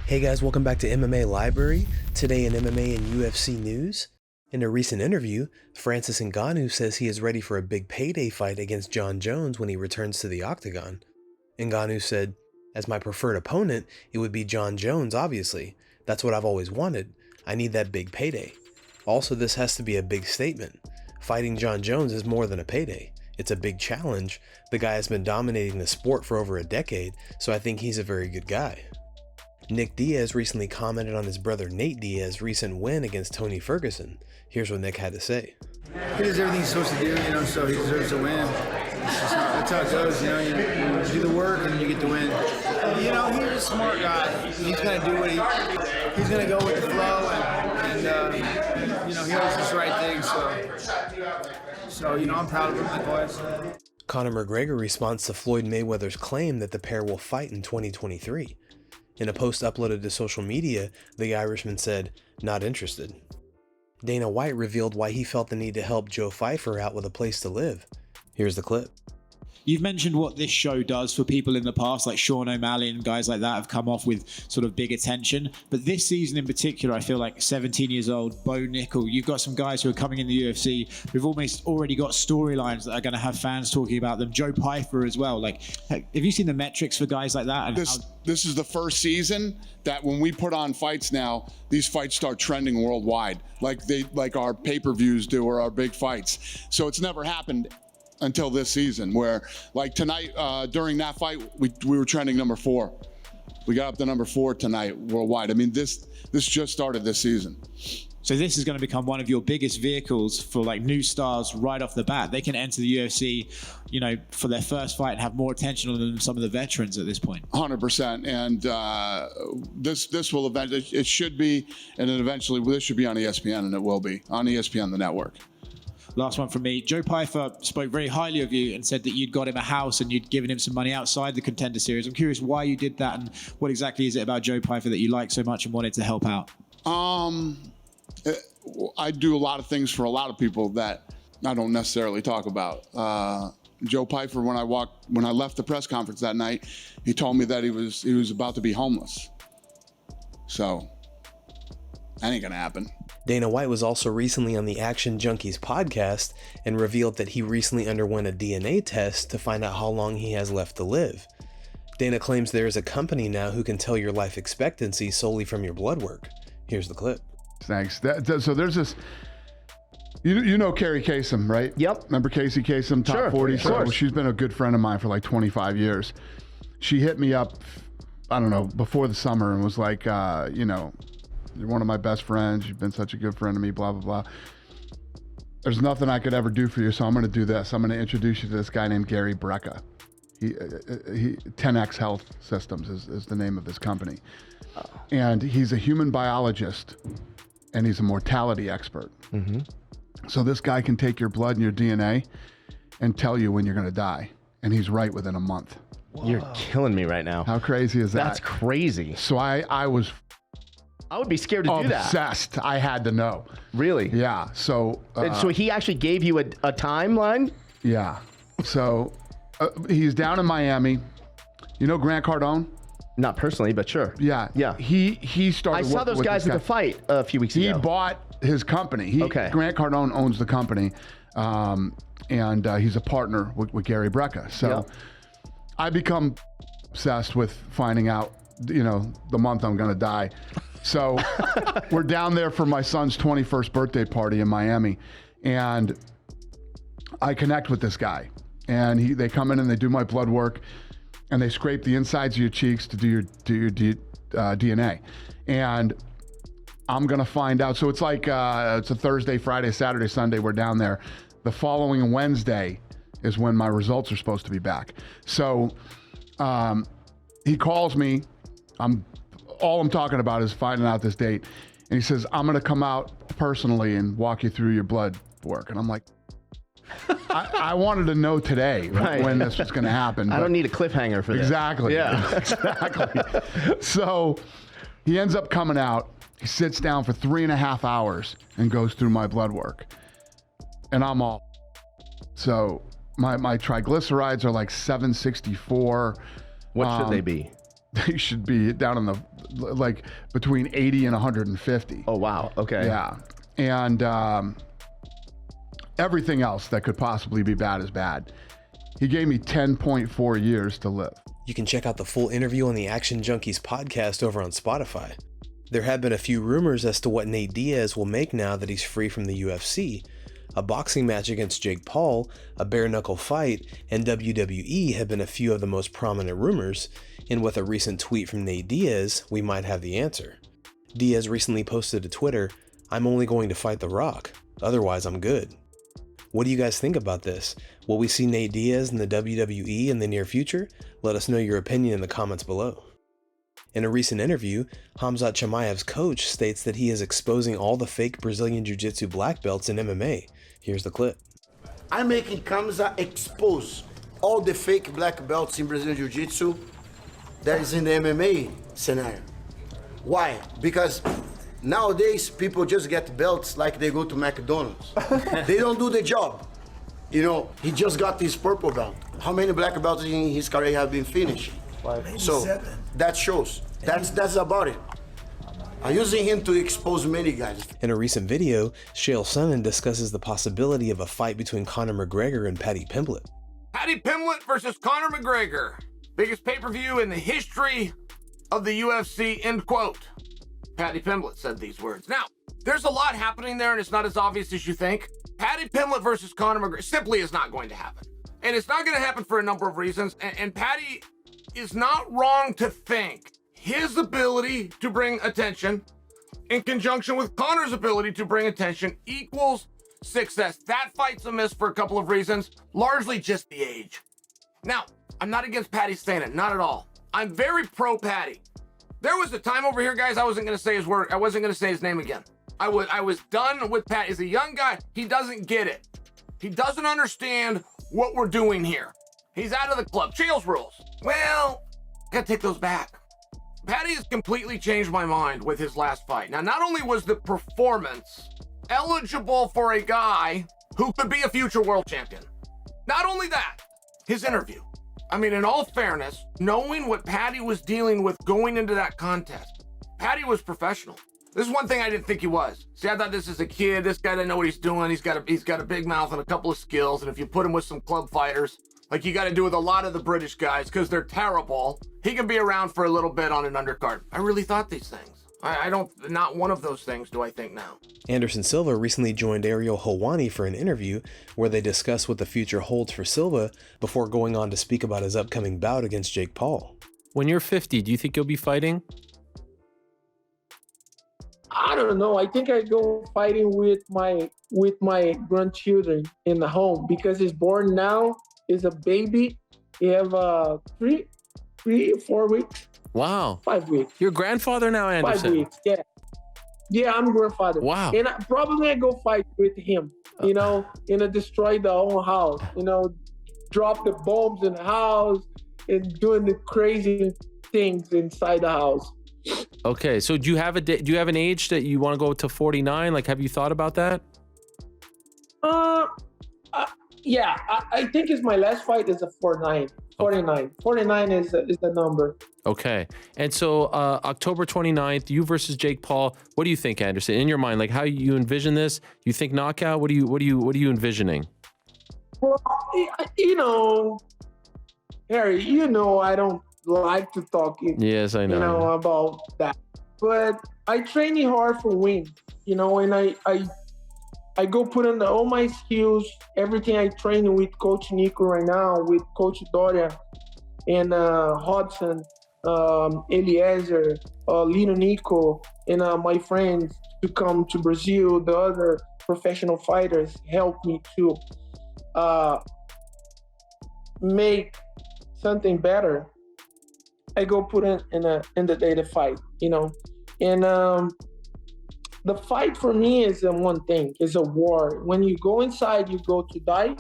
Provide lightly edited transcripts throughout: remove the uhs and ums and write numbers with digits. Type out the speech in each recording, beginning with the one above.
Hey guys, welcome back to MMA Library. Today in MMA and UFC news. In a recent interview, Francis Ngannou says he is ready for a big payday fight against Jon Jones when he returns to the octagon. Ngannou said, "As my preferred opponent, it would be Jon Jones, obviously. That's what I've always wanted. I need that big payday. Also, this has to be a big statement. Fighting Jon Jones is more than a payday. It's a big challenge. The guy has been dominating the sport for over a decade, so I think he's a very good guy." Nate Diaz recently commented on his brother Nate Diaz's recent win against Tony Ferguson. Here's what Nick had to say. He does everything he's supposed to do, so he deserves to win. That's how it goes, you do the work and you get to win. He's a smart guy. He's going to do what he's going to go with the flow, and he always does the right thing, so I'm proud of him, like always. Conor McGrgeor responds to Floyd Mayweather's claim that the pair will fight in 2023. In a post uploaded to social media, the Irishman said, "Not interested." Dana White revealed why he felt the need to help Joe Pyfer out with a place to live. Here's the clip. You've mentioned what this show does for people in the past, like Sean O'Malley and guys like that have come off with sort of big attention. But this season in particular, I feel like 17 years old, Bo Nickel, you've got some guys who are coming in the UFC who've almost already got storylines that are going to have fans talking about them. Joe Pyfer as well. Like, have you seen the metrics for guys like that? And this is the first season that when we put on fights now, these fights start trending worldwide, like our pay-per-views do or our big fights. So it's never happened until this season, where like tonight during that fight we were trending number 4. We got up to number 4 tonight worldwide. I mean, this just started this season. So this is going to become one of your biggest vehicles for like new stars right off the bat. They can enter the UFC, for their first fight and have more attention on them than some of the veterans at this point. 100%. And this will eventually, it should be, and then eventually this should be on ESPN, and it will be on ESPN, the network. Last one from me. Joe Pyfer spoke very highly of you and said that you'd got him a house and you'd given him some money outside the Contender Series. I'm curious why you did that and what exactly is it about Joe Pyfer that you like so much and wanted to help out? I do a lot of things for a lot of people that I don't necessarily talk about. Joe Pyfer, when I left the press conference that night, he told me that he was about to be homeless. So that ain't gonna happen. Dana White was also recently on the Action Junkies podcast and revealed that he recently underwent a DNA test to find out how long he has left to live. Dana claims there is a company now who can tell your life expectancy solely from your blood work. Here's the clip. Thanks. So there's this, you know Carrie Kasem, right? Yep. Remember Casey Kasem, top 40? So she's been a good friend of mine for like 25 years. She hit me up, I don't know, before the summer and was like, you're one of my best friends. You've been such a good friend to me, blah, blah, blah. There's nothing I could ever do for you, so I'm going to do this. I'm going to introduce you to this guy named Gary Brecka. He 10X Health Systems is the name of his company. And he's a human biologist, and he's a mortality expert. Mm-hmm. So this guy can take your blood and your DNA and tell you when you're going to die. And he's right within a month. Whoa. You're killing me right now. How crazy is that? That's crazy. So I would be scared to do that. Obsessed. I had to know. Really? Yeah. So he actually gave you a timeline? Yeah. So he's down in Miami. You know Grant Cardone? Not personally, but sure. Yeah. Yeah. He started. I saw those guys at the fight a few weeks ago. He bought his company. Okay. Grant Cardone owns the company, and he's a partner with Gary Brecka. So I become obsessed with finding out, the month I'm going to die. So we're down there for my son's 21st birthday party in Miami, and I connect with this guy, and they come in and they do my blood work, and they scrape the insides of your cheeks to do your DNA, and I'm gonna find out. So it's like it's a Thursday, Friday, Saturday, Sunday. We're down there. The following Wednesday is when my results are supposed to be back. So he calls me. All I'm talking about is finding out this date. And he says, I'm going to come out personally and walk you through your blood work. And I'm like, I wanted to know today when this was going to happen. I don't need a cliffhanger for this. Exactly. Yeah. Exactly. So he ends up coming out. He sits down for 3.5 hours and goes through my blood work. And I'm all, so my triglycerides are like 764. What should they be? they should be down in the like between 80 and 150. Oh wow. Okay. Yeah, and everything else that could possibly be bad is bad. He gave me 10.4 years to live. You can check out the full interview on the Action Junkies podcast over on Spotify. There have been a few rumors as to what Nate Diaz will make now that he's free from the UFC. A boxing match against Jake Paul, a bare-knuckle fight, and WWE have been a few of the most prominent rumors, and with a recent tweet from Nate Diaz, we might have the answer. Diaz recently posted to Twitter, "I'm only going to fight The Rock, otherwise I'm good." What do you guys think about this? Will we see Nate Diaz in the WWE in the near future? Let us know your opinion in the comments below. In a recent interview, Khamzat Chimaev's coach states that he is exposing all the fake Brazilian Jiu-Jitsu black belts in MMA. Here's the clip. I'm making Khamzat expose all the fake black belts in Brazilian Jiu-Jitsu that is in the MMA scenario. Why? Because nowadays people just get belts like they go to McDonald's. They don't do the job. You know, he just got his purple belt. How many black belts in his career have been finished? So that shows. That's about it. I'm using him to expose many guys. In a recent video, Sonnen discusses the possibility of a fight between Conor McGregor and Pimblett. Pimblett versus Conor McGregor. Biggest pay-per-view in the history of the UFC, end quote. Pimblett said these words. Now, there's a lot happening there and it's not as obvious as you think. Pimblett versus Conor McGregor simply is not going to happen. And it's not going to happen for a number of reasons. And Paddy is not wrong to think his ability to bring attention in conjunction with Conor's ability to bring attention equals success. That fight's a miss for a couple of reasons, largely just the age. Now, I'm not against Paddy saying it, not at all. I'm very pro Paddy. There was a time over here, guys, I wasn't going to say his word. I wasn't going to say his name again. I was done with Paddy. He's a young guy. He doesn't get it. He doesn't understand what we're doing here. He's out of the club. Chael's rules. Well, gotta take those back. Paddy has completely changed my mind with his last fight. Now, not only was the performance eligible for a guy who could be a future world champion, not only that, his interview. I mean, in all fairness, knowing what Paddy was dealing with going into that contest, Paddy was professional. This is one thing I didn't think he was. See, I thought this is a kid. This guy doesn't know what he's doing. He's got a big mouth and a couple of skills. And if you put him with some club fighters, like you got to do with a lot of the British guys, because they're terrible, he can be around for a little bit on an undercard. I really thought these things. I don't, not one of those things do I think now. Anderson Silva recently joined Ariel Helwani for an interview where they discuss what the future holds for Silva before going on to speak about his upcoming bout against Jake Paul. When you're 50, do you think you'll be fighting? I don't know. I think I go fighting with my grandchildren in the home because he's born now. He's a baby. He have 3 or 4 weeks. Wow. 5 weeks. You're grandfather now, Anderson. 5 weeks. Yeah. Yeah, I'm grandfather. Wow. And I go fight with him. You know, destroy the whole house. You know, drop the bombs in the house and doing the crazy things inside the house. Okay, so do you have an age that you want to go to 49? Like, have you thought about that? Yeah, I think it's my last fight is a 49. 49. 49 is the number. Okay, and so October 29th, you versus Jake Paul. What do you think, Anderson? In your mind, like how you envision this? You think knockout? What are you envisioning? Well, you know, Harry, you know I don't like to talk. Yes, I know. You know about that, but I train hard for win. You know, and I go put in all my skills, everything I train with Coach Nico right now, with Coach Doria, and Hodson, Eliezer, Lino Nico, and my friends to come to Brazil. The other professional fighters help me to make something better. I go put in the day to fight, you know, and the fight for me is one thing, is a war. When you go inside, you go to die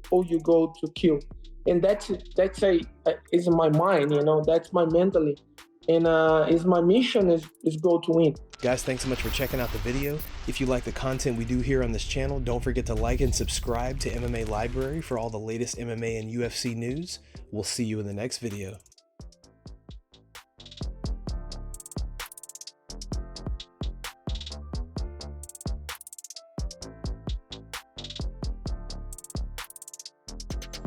or you go to kill. And that's is in my mind, you know, that's my mentally. And is my mission is go to win. Guys, thanks so much for checking out the video. If you like the content we do here on this channel, don't forget to like and subscribe to MMA Library for all the latest MMA and UFC news. We'll see you in the next video.